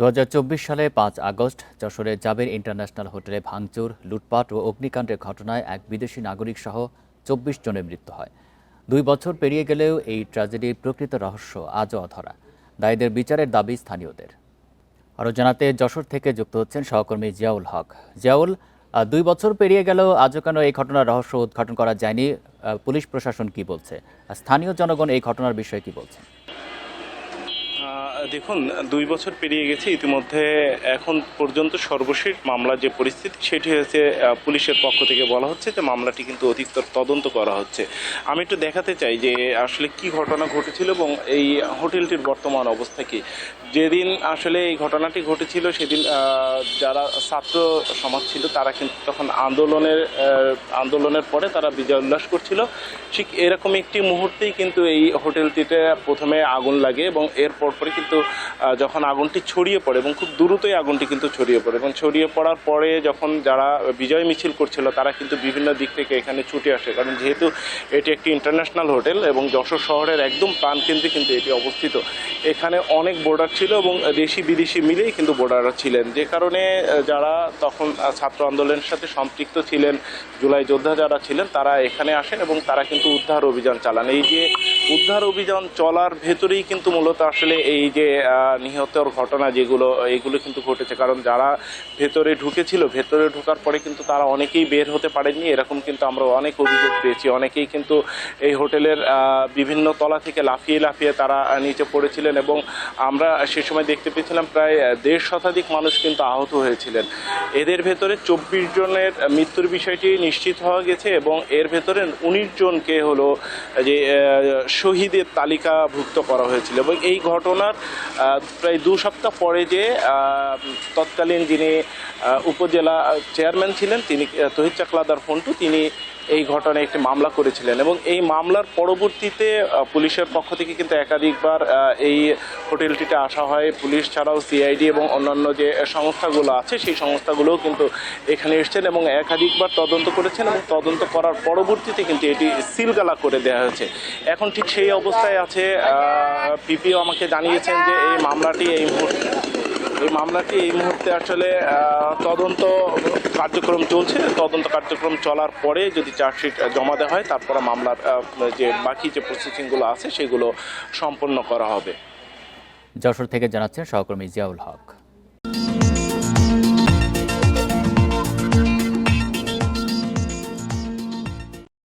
2024 সালে 5 আগস্ট যশোরের জাবের ইন্টারন্যাশনাল হোটেলে ভাঙচুর, লুটপাট ও অগ্নিকাণ্ডের ঘটনায় এক বিদেশি নাগরিক সহ 24 জনের মৃত্যু হয়। 2 বছর পেরিয়ে গেলেও এই ট্র্যাজেডির প্রকৃত রহস্য আজও অধরা। দায়ীদের বিচারের দাবি স্থানীয়দের। আরও জানাতে যশোর থেকে যুক্ত হচ্ছেন সহকর্মী জিয়াউল হক। জিয়াউল, 2 বছর পেরিয়ে গেলেও আজও কেন এই ঘটনার রহস্য উদ্ঘাটন করা যায়নি? পুলিশ প্রশাসন কি বলছে? স্থানীয় জনগণ এই ঘটনার বিষয়ে কি বলছেন? দেখুন, 2 বছর পেরিয়ে গেছে। ইতিমধ্যে এখন পর্যন্ত সর্বশেষ মামলার যে পরিস্থিতি সেটি হয়েছে, পুলিশের পক্ষ থেকে বলা হচ্ছে যে মামলাটি কিন্তু অধিকতর তদন্ত করা হচ্ছে। আমি একটু দেখাতে চাই যে আসলে কি ঘটনা ঘটেছিল এবং এই হোটেলটির বর্তমান অবস্থা কি। যেদিন আসলে এই ঘটনাটি ঘটেছিল সেদিন যারা ছাত্র সমাজ ছিল তারা কিন্তু তখন আন্দোলনের পরে তারা বিজয় উল্লাস করছিল। ঠিক এরকম একটি মুহূর্তেই কিন্তু এই হোটেলটিতে প্রথমে আগুন লাগে এবং এর পরপরই কিন্তু যখন আগুনটি ছড়িয়ে পড়ে এবং খুব দ্রুতই আগুনটি কিন্তু ছড়িয়ে পড়ে এবং ছড়িয়ে পড়ার পরে যখন যারা বিজয় মিছিল করছিল তারা কিন্তু বিভিন্ন দিক থেকে এখানে ছুটে আসে, কারণ যেহেতু এটি একটি ইন্টারন্যাশনাল হোটেল এবং যশোর শহরের একদম প্রাণকেন্দ্রে কিন্তু এটি অবস্থিত। এখানে অনেক বোর্ডার ছিল এবং দেশি বিদেশি মিলেই কিন্তু বোর্ডাররা ছিলেন, যে কারণে যারা তখন ছাত্র আন্দোলনের সাথে সম্পৃক্ত ছিলেন, জুলাই যোদ্ধা যারা ছিলেন তারা এখানে আসেন এবং তারা কিন্তু উদ্ধার অভিযান চালান। এই যে উদ্ধার অভিযান চলার ভেতরেই কিন্তু মূলত আসলে এই যে নিহতের ঘটনা এগুলো কিন্তু ঘটেছে, কারণ যারা ভেতরে ঢোকার পরে কিন্তু তারা অনেকেই বের হতে পারেননি। এরকম কিন্তু আমরা অনেক অভিযোগ পেয়েছি। অনেকেই কিন্তু এই হোটেলের বিভিন্ন তলা থেকে লাফিয়ে তারা নিচে পড়েছিলেন এবং আমরা সে সময় দেখতে পেয়েছিলাম প্রায় 1.5 শতাধিক মানুষ কিন্তু আহত হয়েছিলেন। এদের ভেতরে 24 জনের মৃত্যুর বিষয়টি নিশ্চিত হওয়া গেছে এবং এর ভেতরে 19 জনকে হলো যে শহীদের তালিকাভুক্ত করা হয়েছিল এবং এই ঘটনার প্রায় 2 সপ্তাহ পরে যে তৎকালীন যিনি উপজেলা চেয়ারম্যান ছিলেন তিনি তহিদ চাকলাদার ফন্টু, তিনি এই ঘটনায় একটি মামলা করেছিলেন এবং এই মামলার পরবর্তীতে পুলিশের পক্ষ থেকে কিন্তু একাধিকবার এই হোটেলটিতে আসা হয়। পুলিশ ছাড়াও সিআইডি এবং অন্যান্য যে সংস্থাগুলো আছে সেই সংস্থাগুলোও কিন্তু এখানে এসেছেন এবং একাধিকবার তদন্ত করেছেন এবং তদন্ত করার পরবর্তীতে কিন্তু এটি সিলগালা করে দেওয়া হয়েছে। এখন ঠিক সেই অবস্থায় আছে। পিপিও আমাকে জানিয়েছেন যে এই মামলাটি এই মুহূর্তে আসলে তদন্ত কার্যক্রম চলছে। তদন্ত কার্যক্রম চলার পরে যদি চার্জশিট জমা দেওয়া হয় তারপরে মামলার যে বাকি যে প্রসেসিংগুলো আছে সেগুলো সম্পন্ন করা হবে। যশোর থেকে জানাচ্ছেন সহকর্মী জিয়াউল হক।